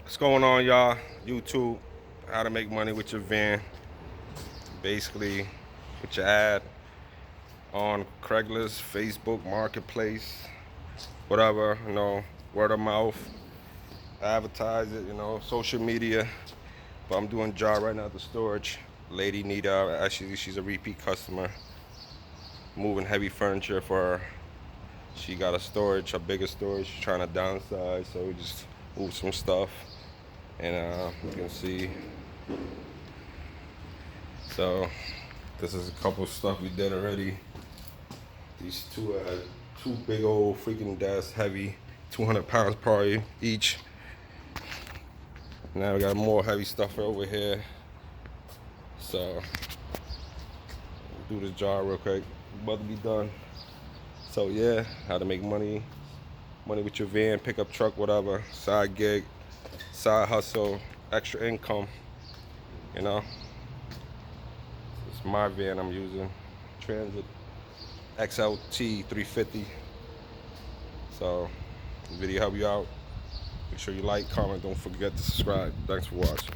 What's going on, y'all? YouTube, how to make money with your van. Basically, put your ad on Craigslist, Facebook, Marketplace, whatever, word of mouth, advertise it, social media. But I'm doing a job right now at the storage. Lady need actually she's a repeat customer. Moving heavy furniture for her. She got a bigger storage. She's trying to downsize, so we just moved some stuff. And you can see. So this is a couple of stuff we did already. These two big old freaking desks, heavy, 200 pounds probably each. Now we got more heavy stuff over here. So do this job real quick. About to be done. So yeah, how to make money with your van, pickup truck, whatever, side gig, side hustle, extra income. You know, it's my van I'm using, Transit XLT 350. So, the video help you out. Make sure you like, comment, don't forget to subscribe. Thanks for watching.